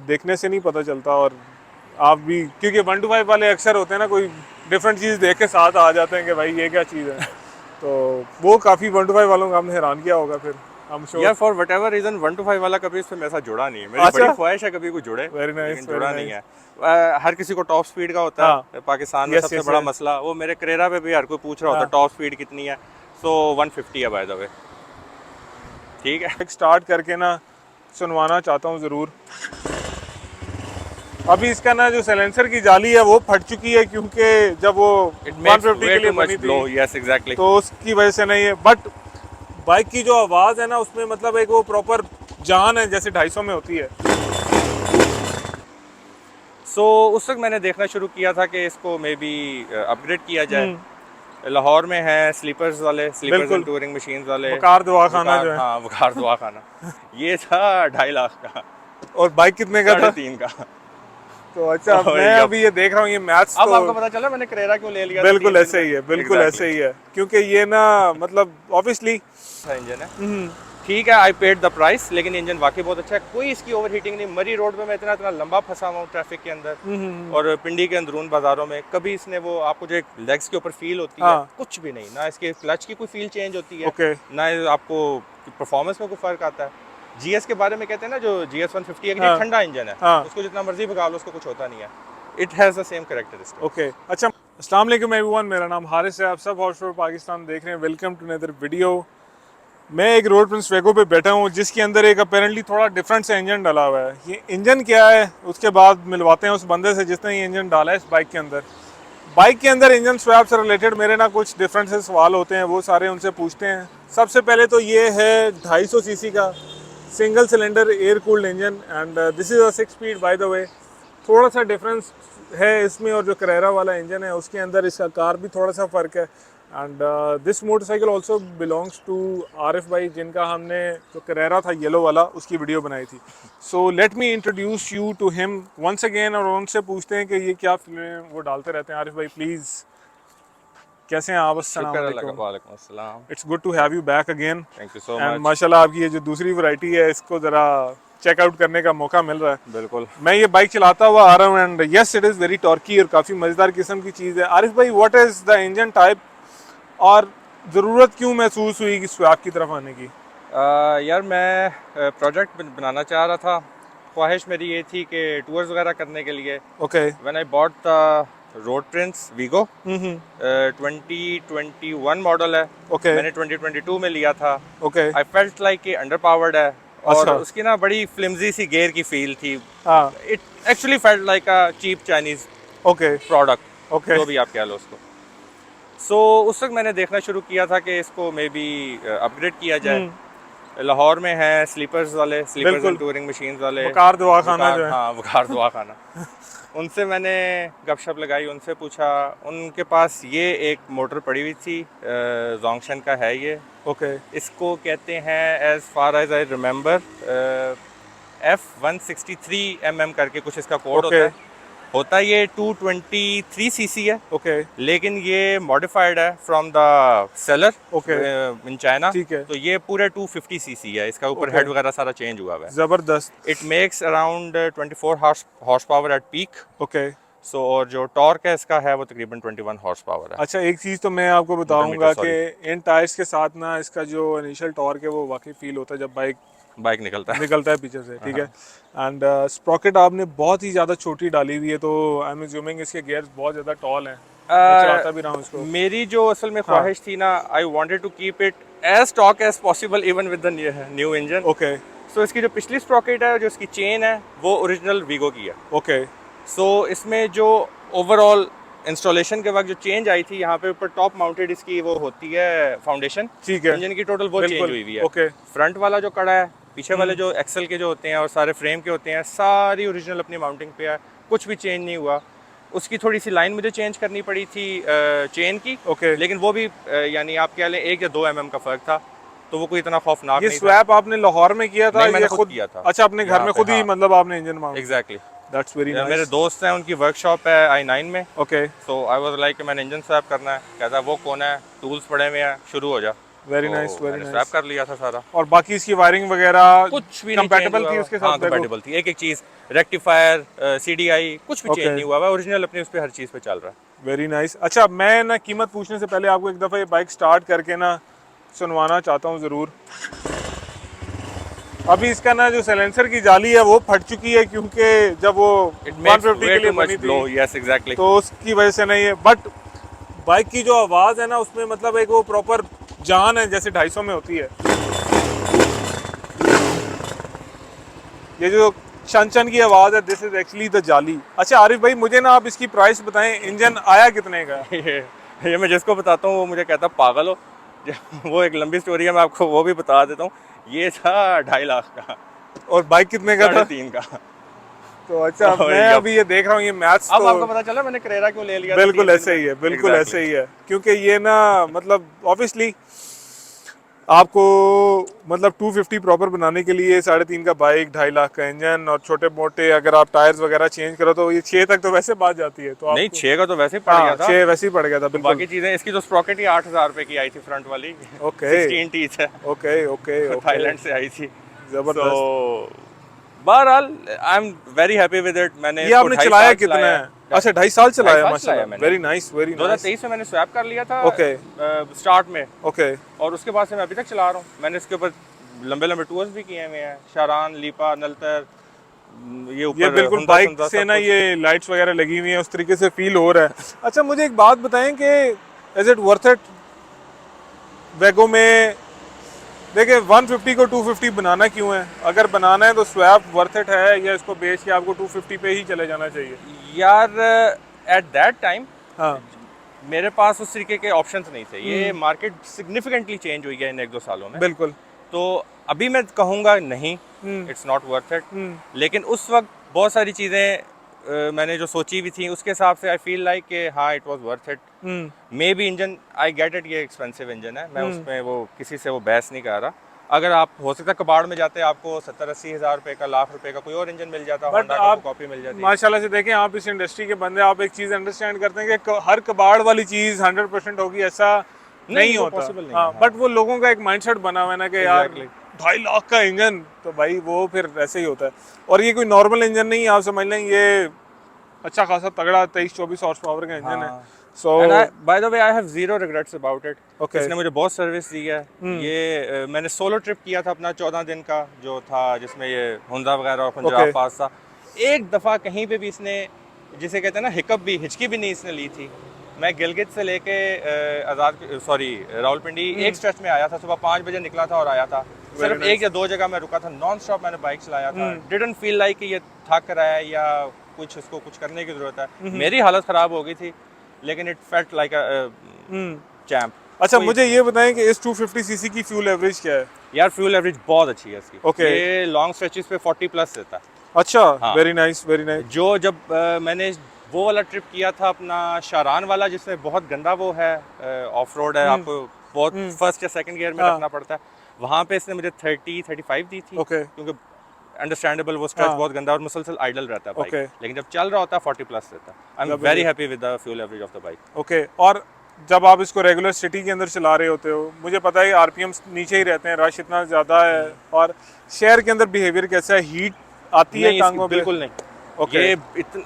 देखने से नहीं पता चलता। और आप भी क्योंकि 1 to 5 वाले अक्सर होते हैं ना, कोई डिफरेंट चीज़ देख के साथ आ जाते हैं कि भाई ये क्या चीज़ है। तो वो काफ़ी 1 to 5 वालों को हमने हैरान किया होगा फिर, हम श्योर। यार for whatever 1 to 5 वाला कभी इसमें मेरे साथ जुड़ा नहीं है। मेरी अच्छा, बड़ी ख्वाहिश है कभी कोई जुड़े, वेरी लेकिन नाइस, वेरी जुड़ा नहीं नाइस। है। हर किसी को टॉप स्पीड का होता हाँ, है पाकिस्तान में। यस सबसे यस बड़ा यस। मसला वो मेरे करेरा पे भी हर कोई पूछ रहा होता है हाँ, टॉप स्पीड कितनी है। सो 150 है बाय द वे। ठीक है। एक स्टार्ट करके ना सुनवाना चाहता हूँ ज़रूर। अभी इसका ना जो साइलेंसर की जाली है वो फट चुकी है, क्योंकि जब वो इट मेक्स 150 वे के टू लिए मच बनी ब्लो। थी यस एग्जैक्टली। तो उसकी वजह से नहीं है। बट बाइक की जो आवाज़ है ना उसमें मतलब एक वो प्रॉपर जान है जैसे 250 में होती है। सो उस वक्त मैंने देखना शुरू किया था कि इसको मे बी अपग्रेड किया जाए। हम्म, लाहौर में है स्लीपर्स वाले, स्लीपर्स एंड बिल्कुल। टूरिंग मशीन वाले। वकार दवाखाना वकार, जो है। हाँ वकार दुआ खाना। ये था 2.5 लाख का, और बाइक कितने का था? 3.5 का। तो अच्छा, और मैं यप, अभी ये देख रहा हूँ ये मैथ्स अब तो आपको पता चला मैंने करेरा क्यों ले लिया था बिल्कुल 3 दिन ऐसे में। ही है, बिल्कुल एग्जैक्टली ऐसे ही है, क्योंकि ये ना मतलब ऑब्वियसली। इंजन है। ठीक है, आई पेड द प्राइस, लेकिन इंजन वाकई बहुत अच्छा है। कोई इसकी ओवर हीटिंग नहीं। मरी रोड पे मैं इतना इतना लंबा फंसा हुआ हूँ ट्रैफिक के अंदर और पिंडी के अंदरून बाजारों में, कभी इसने वो आपको जो एक लेग्स के ऊपर फील होती है हाँ, कुछ भी नहीं। ना इसके क्लच की कोई फील चेंज होती है, ओके, ना आपको परफॉर्मेंस में कोई फ़र्क आता है। जीएस के बारे में कहते हैं ना, जो GS 150 है कि ये हाँ ठंडा इंजन है, हाँ, उसको जितना मर्जी भगा लो उसको कुछ होता नहीं है। It has the same characteristic. Okay. अच्छा, अस्सलाम वालेकुम एवरीवन, मेरा नाम हारिस है, आप सब हॉर्स पावर पाकिस्तान देख रहे हैं। Welcome to another video. मैं एक रोड प्रिंस वेगो पे बैठा हूँ जिसके अंदर एक अपेरेंटली थोड़ा डिफरेंट सा इंजन डाला हुआ है। ये इंजन क्या है उसके बाद मिलवाते हैं उस बंदे से जिसने ये इंजन डाला है इस बाइक के अंदर। बाइक के अंदर इंजन स्वैप से रिलेटेड मेरे ना कुछ डिफरेंट से सवाल होते हैं, वो सारे उनसे पूछते हैं। सबसे पहले तो ये है 250 सीसी का single cylinder air cooled engine and this is a 6 speed by the way. थोड़ा सा डिफरेंस है इसमें और जो करेरा वाला इंजन है उसके अंदर, इसका कार भी थोड़ा सा फ़र्क है। And this motorcycle also belongs to Arif भाई, जिनका हमने जो करेरा था येलो वाला उसकी वीडियो बनाई थी। So let me introduce you to him once again, और उनसे पूछते हैं कि ये क्या फिल्में वो डालते रहते हैं। आरिफ भाई प्लीज़, कैसे हैं आप? अस्सलाम शुक्र अल्लाह का। वालेकुम। वालेकुम अस्सलाम। It's good to have you back again. Thank you so and much. माशाल्लाह आपकी ये जो दूसरी वैरायटी है इसको ज़रा चेकआउट करने का मौका मिल रहा है। बिल्कुल। मैं ये बाइक चलाता हुआ आ रहा हूँ and yes it is very torquey और काफ़ी मज़ेदार किस्म की चीज़ है। आरिफ भाई, what is the engine type और ज़रूरत क्यों महसूस हुई कि स्वैप की तरफ आने की? यार मैं प्रोजेक्ट बनाना चाह रहा था। ख्वाहिश मेरी ये थी कि टूर्स वगैरह करने के लिए okay. When I bought the Road Prince Vigo, 2021 model है। ओके मैंने 2022 में लिया था। ओके। आई फेल्ट लाइक कि अंडर पावर्ड है और अच्छा। उसकी ना बड़ी फ्लिमजी सी गेयर की फील थी। हाँ। It actually felt like a cheap Chinese okay product, okay. जो भी आप कह लो उसको। सो उस वक्त मैंने देखना शुरू किया था कि इसको मे बी अपग्रेड किया जाए। लाहौर में है स्लीपर्स वाले, स्लीपर्स एंड बिल्कुल। टूरिंग मशीन वाले। वकार दवाखाना वकार, जो है। हाँ वकार दुआ खाना। उनसे मैंने गपशप लगाई, उनसे पूछा। उनके पास ये एक मोटर पड़ी हुई थी, जोंगशन का है ये। ओके इसको कहते हैं as far as I remember F163 करके कुछ इसका कोड ओके होता है ये 223 cc है। ओके लेकिन ये मॉडिफाइड है from the seller okay. In China. ठीक है। तो ये पूरे 250 cc है। इसका ऊपर ओके, हेड वगैरह सारा चेंज हुआ हुआ है। ज़बरदस्त। It makes around 24 horsepower at peak. Okay. So और जो टॉर्क है इसका है वो तकरीबन 21 हॉर्स पावर है। अच्छा, एक चीज़ तो मैं आपको न्यूटन मीटर बताऊंगा कि सॉरी, इन टायर्स के साथ ना इसका जो इनिशियल टॉर्क है वो वाकई फील होता है जब बाइक बाइक निकलता है। निकलता है पीछे से। ठीक है। हाँ। एंड स्प्रॉकेट आपने बहुत ही ज़्यादा छोटी डाली हुई है, तो आई एम अज्यूमिंग इसके गियर्स बहुत ज़्यादा टॉल हैं। मैं चलाता भी रहा हूँ इसको। मेरी जो असल में हाँ। ख्वाहिश थी ना, I wanted to keep it as stock as possible even with the new engine. Okay so इसकी जो पिछली स्प्रॉकेट है, जो इसकी चेन है, वो ओरिजिनल वीगो की है। ओके सो इसमें जो ओवरऑल इंस्टॉलेशन के वक्त जो चेंज आई थी, यहाँ पे ऊपर टॉप माउंटेड इसकी वो होती है फाउंडेशन ठीक है। इंजन की, टोटल वो चेंज बिल्कुल। हुई हुई है। ओके। फ्रंट वाला जो कड़ा है, पीछे वाले जो एक्सल के जो होते हैं और सारे फ्रेम के होते हैं, सारी ओरिजिनल अपनी माउंटिंग पे है, कुछ भी चेंज नहीं हुआ। उसकी थोड़ी सी लाइन मुझे चेंज करनी पड़ी थी चेन की, ओके। लेकिन वो भी यानी आप कह लें 1 या 2 mm का फ़र्क था, तो वो कोई इतना खौफनाक ये नहीं था। स्वैप आपने लाहौर में किया था? नहीं, मैंने ये खुद किया था अच्छा, अपने घर यहाँ में पे, खुद ही हाँ मतलब आपने engine mount? Exactly. That's very मेरे नाइस। दोस्त हैं, उनकी वर्कशॉप है I9 में। Okay. So I was like मैंने इंजन स्वैप करना है। कहता है वो कौन है, टूल्स पड़े हुए हैं, शुरू हो जा। वेरी नाइस, वेरी मैंने नाइस। स्वैप कर लिया था सारा। और बाकी इसकी वायरिंग वगैरह कुछ भी नहीं कंपैटिबल चेंज थी हुआ। उसके हाँ साथ? कंपैटिबल थी, एक एक चीज़, रेक्टिफायर, CDI कुछ भी चेंज ओके, नहीं हुआ है, ओरिजिनल अपने उस पे हर चीज़ पे चल रहा है। Very nice. अच्छा, मैं ना कीमत पूछने से पहले आपको एक दफ़ा ये बाइक स्टार्ट करके ना सुनवाना चाहता हूँ ज़रूर। अभी इसका ना जो साइलेंसर की जाली है वो फट चुकी है, क्योंकि जब वो इट मेक्स 150 वे के टू लिए मच बनी ब्लो, थी यस एग्जैक्टली। तो उसकी वजह से नहीं है। बट बाइक की जो आवाज़ है ना उसमें मतलब एक वो प्रॉपर जान है, जैसे 250 में होती है। ये जो शन शन की आवाज़ है, दिस इज एक्चुअली द जाली। अच्छा आरिफ भाई, मुझे ना आप इसकी प्राइस बताएं, इंजन आया कितने का? ये मैं जिसको बताता हूँ वो मुझे कहता पागल हो। वो एक लंबी स्टोरी है, मैं आपको वो भी बता देता हूँ। ये था 2.5 लाख का, और बाइक कितने का था? 3.5 का। तो अच्छा, और मैं यप, अभी ये देख रहा हूँ, ये मैथ्स अब तो आपको पता चला मैंने करेरा क्यों ले लिया था बिल्कुल 3 दिन ऐसे में। ही है, बिल्कुल ऐसे एग्जैक्टली। ही है। क्योंकि ये ना मतलब ऑब्वियसली आपको मतलब 250 प्रॉपर बनाने के लिए 3.5 का बाइक, 2.5 लाख का इंजन, और छोटे मोटे अगर आप टायर्स वगैरह चेंज करो तो ये 6 तक तो वैसे बात जाती है, तो नहीं, आपको 6 का तो वैसे ही पड़ गया हाँ था। 6 वैसे ही पड़ गया था, तो बिल्कुल। बाकी चीज़ें, इसकी तो स्प्रॉकेट ही 8,000 रुपये की आई थी फ्रंट वाली। ओके 16 टीच है, ओके ओके ओके, थाईलैंड से आई थी। सो जबरदस्त। बहरहाल I am very happy with it. मैंने ये इसको आपने 2.5 चलाया साल कितना चलाया है? है। अच्छा, 2.5 साल 2.5 चलाया, साल चलाया माशाल्लाह, मैंने। Very nice, very nice. 2023 में मैंने स्वैप कर लिया था ओके स्टार्ट में, ओके और उसके बाद से मैं अभी तक चला रहा हूँ। मैंने इसके ऊपर लंबे लंबे टूर्स भी किए हुए हैं, शारान, लीपा, नलतर, ये ये ऊपर बिल्कुल हुंदा बाइक सुंदा से सब ना कुछ। ये लाइट्स वगैरह लगी हुई हैं, उस तरीके से फील हो रहा है। अच्छा, मुझे एक बात बताएं कि इज इट वर्थ इट वेगो में? देखिए 150 को 250 बनाना क्यों है? अगर बनाना है तो स्वैप वर्थ इट है, या इसको बेच के आपको 250 पे ही चले जाना चाहिए? यार एट दैट टाइम हाँ मेरे पास उस तरीके के ऑप्शंस नहीं थे। ये मार्केट सिग्निफिकेंटली चेंज हुई है इन 1-2 सालों में। बिल्कुल। तो अभी मैं कहूँगा नहीं, hmm it's not worth it. Hmm लेकिन उस वक्त बहुत सारी चीज़ें मैंने जो सोची भी थी उसके हिसाब से आई फील लाइक कि हाँ it was worth it. Hmm may be engine, I get it, ये एक्सपेंसिव इंजन है, मैं हम्म। उसमें वो किसी से वो बहस नहीं कर रहा। अगर आप हो सकता है कबाड़ में जाते आपको 70-80 हज़ार रुपये का, लाख रुपए का कोई और इंजन मिल जाता, बट होंडा का आप कॉपी मिल जाती। माशाल्लाह से देखें, आप इस इंडस्ट्री के बंदे, आप एक चीज़ अंडरस्टैंड करते हैं कि हर कबाड़ वाली चीज़ 100% होगी, ऐसा नहीं वो होता। पॉसिबल नहीं हाँ, है। हाँ बट वो लोगों का एक माइंडसेट बना हुआ है ना कि यार एग्जैक्टली। 2.5 लाख का इंजन, तो भाई वो फिर ऐसे ही होता है। और ये कोई नॉर्मल इंजन नहीं है, आप समझ लें, ये अच्छा खासा तगड़ा 23-24 हॉर्स पावर का इंजन है। हाँ, so and I by the way I have zero regrets about it. Okay. इसने मुझे बहुत सर्विस दी है। ये मैंने सोलो ट्रिप किया था अपना 14 दिन का जो था, जिसमें ये हुंदा वगैरह और ओके पंजाब पास था। एक दफ़ा कहीं पे भी इसने, जिसे कहते हैं ना हिकअप भी, हिचकी भी नहीं इसने ली थी। मैं गिलगित से लेके रावलपिंडी एक स्ट्रेच में आया था, सुबह 5 बजे निकला था और आया था। सिर्फ nice. 1 या 2 जगह मैं रुका था, नॉन स्टॉप मैंने बाइक चलाया था। डिडंट फील लाइक कि ये थक रहा है या कुछ इसको कुछ करने की ज़रूरत है। मेरी हालत ख़राब हो गई थी, लेकिन it felt like a champ. अच्छा, मुझे ये बताएं कि इस 250 सीसी की फ्यूल एवरेज क्या है? यार फ्यूल एवरेज बहुत अच्छी है इसकी। Okay. ये लॉन्ग स्ट्रेचेस पे 40 प्लस देता है। अच्छा, हाँ। Very nice, very nice. जो जब मैंने वो वाला ट्रिप किया था अपना शारान वाला, जिसमें बहुत गंदा वो है, ऑफ रोड है, आपको बहुत फर्स्ट या सेकंड गियर में हाँ। रखना पड़ता है। वहाँ पे इसने मुझे 30-35 दी थी। Okay. क्योंकि अंडरस्टैंडेबल, वो स्ट्रेच हाँ। बहुत गंदा और मुसलसल आइडल रहता है बाइक। Okay. लेकिन जब चल रहा होता है 40 प्लस देता है। आई एम जबरदस्त। Very happy with the fuel average of the bike. Okay, और जब आप इसको रेगुलर सिटी के अंदर चला रहे होते हो, मुझे पता है आरपीएम नीचे ही रहते हैं, रश इतना ज़्यादा है, और शहर के अंदर बिहेवियर कैसा है? हीट आती है नहीं, टांगों पे? बिल्कुल नहीं। Okay. ये इतना,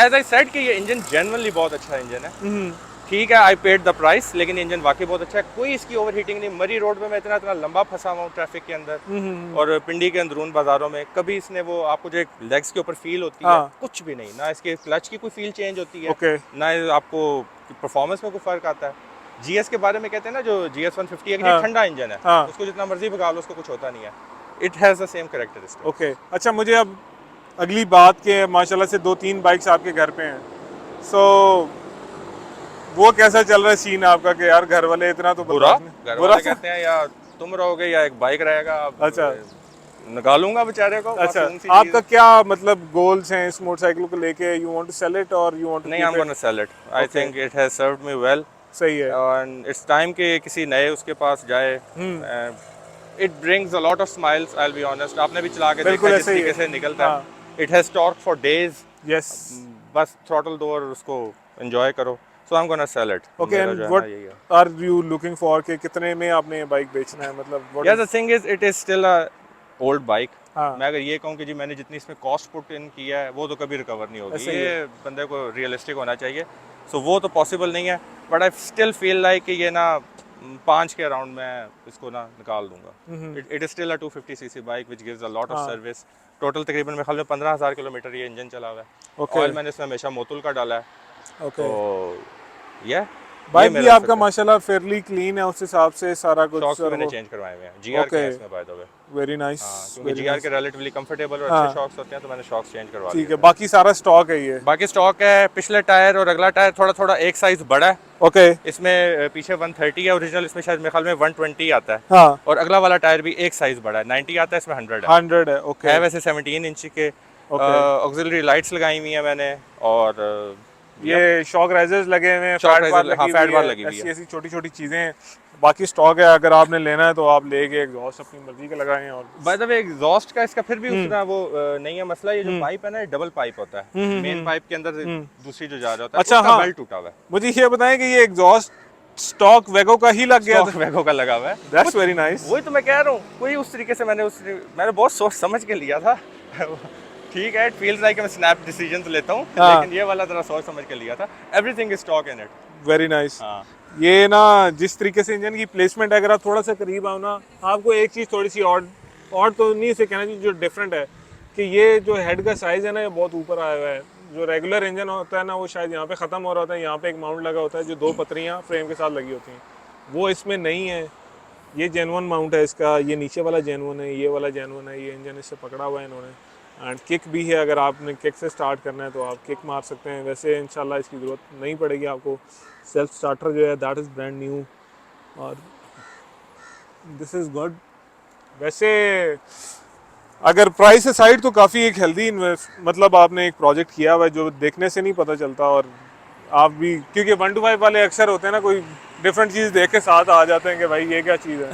एज आई सेड कि ये इंजन जेन्युइनली बहुत अच्छा इंजन है। ठीक है, आई पेड द प्राइस, लेकिन इंजन वाकई बहुत अच्छा है। कोई इसकी ओवर हीटिंग नहीं। मरी रोड में मैं इतना इतना लंबा फंसा हुआ हूँ ट्रैफिक के अंदर, और पिंडी के अंदरून बाजारों में, कभी इसने वो आपको जो एक लेग्स के ऊपर फील होती है, हाँ। कुछ भी नहीं। ना इसके क्लच की कोई फील चेंज होती है, Okay. ना आपको परफॉर्मेंस में कोई फर्क आता है। जीएस के बारे में कहते हैं ना, जो GS 150 है, हाँ। ठंडा इंजन है, हाँ। उसको जितना मर्जी भगा लो उसको कुछ होता नहीं है। It has the same characteristic. Okay. अच्छा, मुझे अब अगली बात के, माशाल्लाह से 2-3 बाइक्स आपके घर पे हैं, सो वो कैसा चल रहा है सीन आपका कि यार घर वाले इतना तो बुरा, बर्दाश्त नहीं- घर बुरा वाले कहते हैं या तुम रहोगे या एक बाइक रहेगा। अब अच्छा। निकालूंगा बेचारे को। अच्छा, मासूम सी आपका चीज़। क्या मतलब गोल्स हैं इस मोटरसाइकिल को लेके? You want to sell it और यू वांट टू नहीं, I am keep gonna it? Sell it. I Okay. Think it has served me well, सही है। एंड इट्स टाइम कि किसी नए उसके पास जाए। It brings a lot of smiles, I will be honest. आपने भी चला के बिल्कुल देखा जिस ऐसे ही तरीके है। से निकलता हाँ। है। It has torque for days. Yes. बस थ्रॉटल दो और उसको एंजॉय करो। So I am gonna sell it. Okay, मेरा एंड जो है व्हाट ना यही है। आर यू लुकिंग फॉर कि कितने में आपने ये बाइक बेचना है, मतलब what यार is- the thing is it is still a old bike. हाँ, मैं अगर ये कहूँ कि जी मैंने जितनी इसमें कॉस्ट पुट इन किया है वो तो कभी रिकवर नहीं होगी, ऐसा ही है। ये बंदे को रियलिस्टिक होना चाहिए। सो वो तो पॉसिबल नहीं है, but I still feel like कि ये ना 5 के अराउंड मैं इसको ना निकाल दूंगा। It is still a 250 CC bike which gives a lot of हाँ, सर्विस। टोटल तकरीबन मेरे ख्याल में 15,000 किलोमीटर ये इंजन चला हुआ है। ओके, ऑयल मैंने इसमें हमेशा मोतुल का डाला है। ओके। तो ये ये बाइक भी मेरा आपका सच है। माशाल्लाह फेयरली क्लीन है उस हिसाब से, सारा कुछ शॉक्स भी सर मैंने वो। चेंज करवाए हुए हैं, जीआर के ओके, हैं इसमें by the way. Very nice, हाँ, क्योंकि वेरी जीआर नाइस। के रिलेटिवली कंफर्टेबल और अच्छे हाँ, शॉक्स होते हैं, तो मैंने शॉक्स चेंज करवा ठीक लिए है, थे। बाकी सारा स्टॉक है ये। बाकी स्टॉक है, पिछले टायर और अगला टायर थोड़ा थोड़ा एक साइज बड़ा है। ओके, इसमें पीछे 130 है ओरिजिनल, इसमें शायद मेरे ख्याल में 120 आता है। हाँ, और अगला वाला टायर भी एक साइज बड़ा है, 90 आता है, इसमें 100 है। 100 है, ओके, है वैसे 17 इंच के। ओके। ऑक्सिलरी लाइट्स लगाई हुई है मैंने। और ये शॉक राइजर्स लगे हुए हैं, शॉक फैट बार राइजर, हाँ लगी फैट हुई बार है, लगी हुई ऐसी है। ऐसी छोटी छोटी चीज़ें हैं। बाकी स्टॉक है, अगर आपने लेना है तो आप लेके एग्जॉस्ट अपनी मर्जी का लगाएं। और बाय द वे एग्जॉस्ट का इसका फिर भी उतना वो नहीं है मसला। ये जो पाइप है ना, डबल पाइप होता है, मेन पाइप के अंदर दूसरी जो जा रहा होता है, अच्छा, उसका हाँ, बेल्ट टूटा हुआ है। मुझे ये बताएं कि ये एग्जॉस्ट स्टॉक वेगो का ही लग गया स्टॉक था? वैगो का लगा हुआ है। That's very nice. वही तो मैं कह रहा हूँ, कोई उस तरीके से मैंने बहुत सोच समझ के लिया था। ठीक है, इट फील्स लाइक मैं स्नैप डिसीजंस लेता हूँ, हाँ, लेकिन ये वाला जरा सोच समझ के लिया था। Everything is stock in it. Very nice. हाँ, ये ना जिस तरीके से इंजन की प्लेसमेंट है, अगर आप थोड़ा सा करीब आओ ना, आपको एक चीज़ थोड़ी सी और तो नहीं से कहना चाहिए, जो डिफरेंट है कि ये जो हेड का साइज़ है ना, ये बहुत ऊपर आया हुआ है। जो रेगुलर इंजन होता है ना, वो शायद यहाँ पे ख़त्म हो रहा होता है, यहाँ पे एक माउंट लगा होता है जो 2 पतरियाँ फ्रेम के साथ लगी होती हैं, वो इसमें नहीं है। ये जेनुअन माउंट है इसका, ये नीचे वाला जेनुअन है, ये वाला जेनुअन है, ये इंजन इससे पकड़ा हुआ है इन्होंने। एंड किक भी है, अगर आपने किक से स्टार्ट करना है तो आप किक मार सकते हैं। वैसे इंशाल्लाह इसकी ज़रूरत नहीं पड़ेगी आपको। सेल्फ स्टार्टर जो है दैट इज़ ब्रांड न्यू, और दिस इज़ गुड। वैसे अगर प्राइस साइड तो काफ़ी एक हेल्दी मतलब आपने एक प्रोजेक्ट किया हुआ है जो देखने से नहीं पता चलता। और आप भी, क्योंकि 1 to 5 वाले अक्सर होते हैं ना, कोई डिफरेंट चीज़ देख के साथ आ जाते हैं कि भाई ये क्या चीज़ है,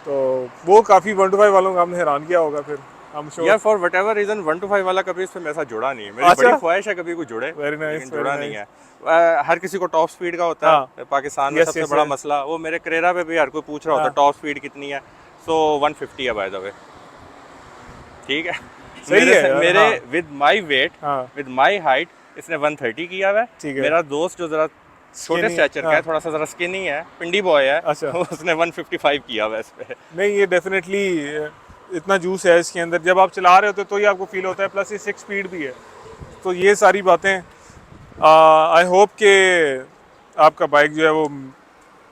तो वो काफ़ी 1 to 5 वालों को आपने हैरान किया होगा फिर, हम श्योर। यार for whatever 1 to 5 वाला कभी इसमें मेरे साथ जुड़ा नहीं है। मेरी अच्छा, बड़ी ख्वाहिश है कभी कोई जुड़े, वेरी नाइस, लेकिन वेरी जुड़ा नाइस। नहीं है। हर किसी को टॉप स्पीड का होता हाँ, है पाकिस्तान में। यस सबसे यस बड़ा यस, मसला वो मेरे करेरा पे भी हर कोई पूछ रहा होता है हाँ, टॉप स्पीड कितनी है। सो 150 है बाय द वे। ठीक है, सही मेरे है यार, मेरे हाँ, विद माई वेट, हाँ, विद माई हाइट, इसने 130 किया हुआ है। ठीक है। मेरा दोस्त जो जरा छोटे Skinny, स्टैचर का हाँ, है, थोड़ा सा जरा स्किनी है, पिंडी बॉय है, अच्छा, उसने 155 किया हुआ है इस पे। नहीं ये डेफिनेटली इतना जूस है इसके अंदर, जब आप चला रहे होते तो ही आपको फील होता है, प्लस ये 6 स्पीड भी है। तो ये सारी बातें, आई होप कि आपका बाइक जो है वो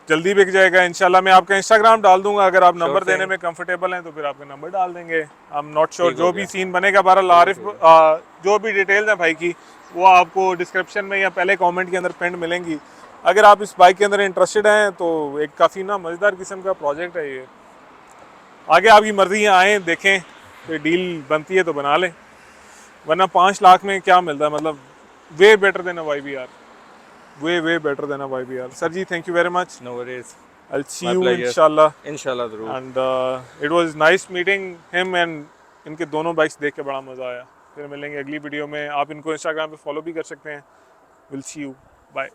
जल्दी बिक जाएगा इंशाल्लाह। मैं आपका इंस्टाग्राम डाल दूंगा, अगर आप नंबर देने में कंफर्टेबल हैं तो फिर आपका नंबर डाल देंगे। आई एम नॉट श्योर, ठीक हो जो भी गया। सीन बनेगा। बहरहाल आरिफ, जो भी डिटेल्स हैं भाई की, वो आपको डिस्क्रिप्शन में या पहले कमेंट के अंदर पिन मिलेंगी। अगर आप इस बाइक के अंदर इंटरेस्टेड हैं तो एक काफ़ी ना मज़ेदार किस्म का प्रोजेक्ट है ये। आगे आपकी मर्जी है, आएँ देखें, कोई डील बनती है तो बना लें, वरना 5 लाख में क्या मिलता है, मतलब way better than a YBR, way better than a YBR। Sir जी, thank you very much. No worries, I'll see my you pleasure, inshallah, इंशाल्लाह जरूर। and it was nice meeting him, and इनके दोनों बाइक्स देख के बड़ा मज़ा आया। फिर मिलेंगे अगली वीडियो में। आप इनको इंस्टाग्राम पे फॉलो भी कर सकते हैं। We'll see you, bye।